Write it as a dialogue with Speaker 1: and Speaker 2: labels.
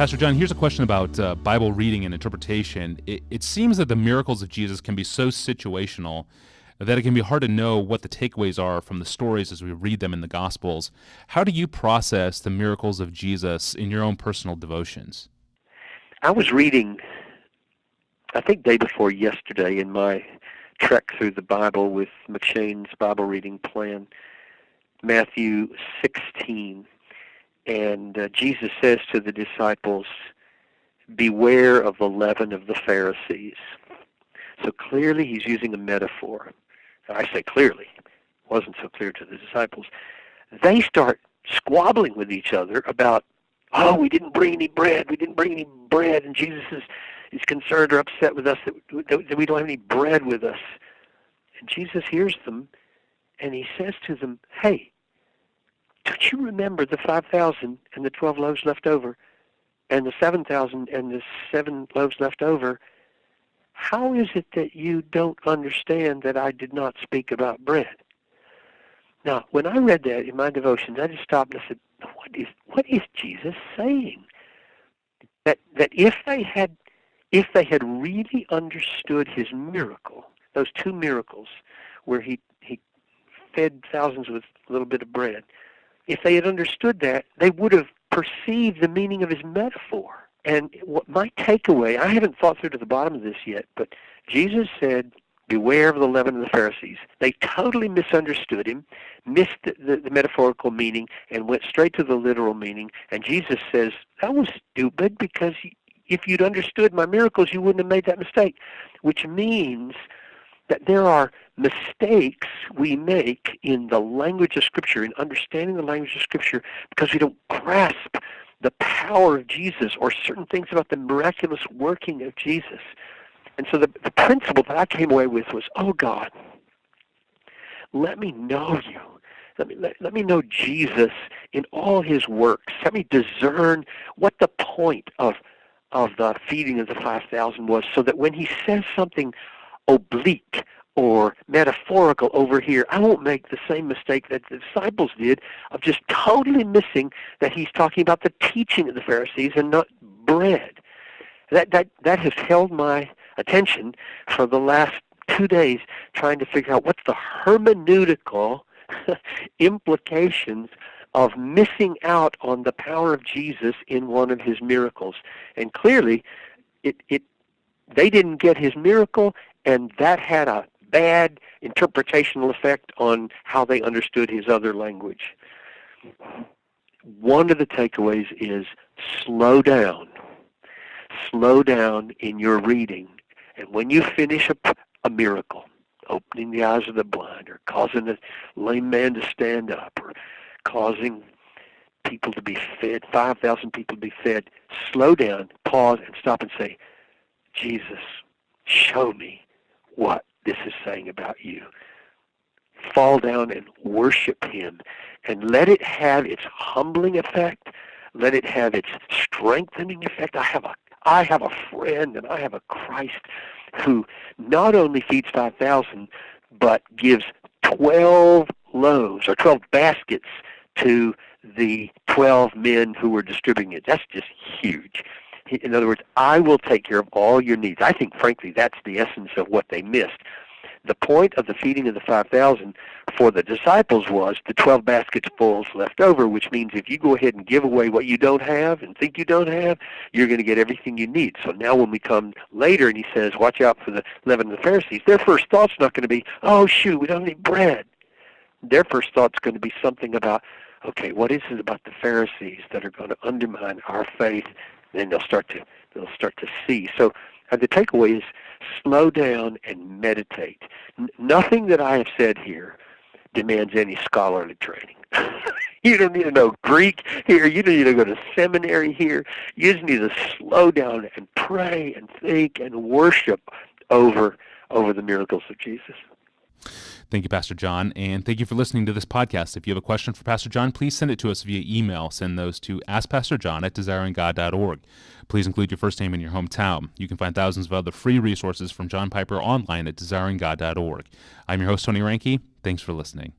Speaker 1: Pastor John, here's a question about Bible reading and interpretation. It seems that the miracles of Jesus can be so situational that it can be hard to know what the takeaways are from the stories as we read them in the Gospels. How do you process the miracles of Jesus in your own personal devotions?
Speaker 2: I was reading, I think day before yesterday, in my trek through the Bible with McShane's Bible reading plan, Matthew 16. And Jesus says to the disciples, beware of the leaven of the Pharisees. So clearly he's using a metaphor. I say clearly. It wasn't so clear to the disciples. They start squabbling with each other about, oh, we didn't bring any bread. And Jesus is concerned or upset with us that we don't have any bread with us. And Jesus hears them, and he says to them, hey, don't you remember the 5,000 and the 12 loaves left over, and the 7,000 and the 7 loaves left over? How is it that you don't understand that I did not speak about bread? Now, when I read that in my devotions, I just stopped and I said, what is Jesus saying? That if they had really understood his miracle, those two miracles where he fed thousands with a little bit of bread, if they had understood that, they would have perceived the meaning of his metaphor. And what my takeaway, I haven't thought through to the bottom of this yet, but Jesus said, beware of the leaven of the Pharisees. They totally misunderstood him, missed the metaphorical meaning, and went straight to the literal meaning. And Jesus says, that was stupid, because if you'd understood my miracles, you wouldn't have made that mistake, which means that there are mistakes we make in the language of Scripture, in understanding the language of Scripture, because we don't grasp the power of Jesus or certain things about the miraculous working of Jesus. And so the principle that I came away with was, oh God, let me know you. Let me know Jesus in all his works. Let me discern what the point of the feeding of the 5,000 was, so that when he says something oblique or metaphorical over here, I won't make the same mistake that the disciples did of just totally missing that he's talking about the teaching of the Pharisees and not bread. That has held my attention for the last 2 days, trying to figure out what's the hermeneutical implications of missing out on the power of Jesus in one of his miracles. And clearly, they didn't get his miracle, and that had a bad interpretational effect on how they understood his other language. One of the takeaways is slow down. Slow down in your reading. And when you finish a miracle, opening the eyes of the blind, or causing a lame man to stand up, or causing people to be fed, 5,000 people to be fed, slow down, pause, and stop and say, Jesus, show me what this is saying about you. Fall down and worship him, and let it have its humbling effect. Let it have its strengthening effect. I have a friend, and I have a Christ who not only feeds 5,000, but gives 12 loaves or 12 baskets to the 12 men who were distributing it. That's just huge. In other words, I will take care of all your needs. I think, frankly, that's the essence of what they missed. The point of the feeding of the 5,000 for the disciples was the 12 baskets full left over, which means if you go ahead and give away what you don't have and think you don't have, you're going to get everything you need. So now when we come later and he says, watch out for the leaven of the Pharisees, their first thought's not going to be, oh, shoot, we don't have any bread. Their first thought's going to be something about, okay, what is it about the Pharisees that are going to undermine our faith? Then they'll start to see. So the takeaway is slow down and meditate. Nothing that I have said here demands any scholarly training. You don't need to know Greek here. You don't need to go to seminary here. You just need to slow down and pray and think and worship over the miracles of Jesus.
Speaker 1: Thank you, Pastor John, and thank you for listening to this podcast. If you have a question for Pastor John, please send it to us via email. Send those to askpastorjohn@desiringgod.org. Please include your first name and your hometown. You can find thousands of other free resources from John Piper online at desiringgod.org. I'm your host, Tony Reinke. Thanks for listening.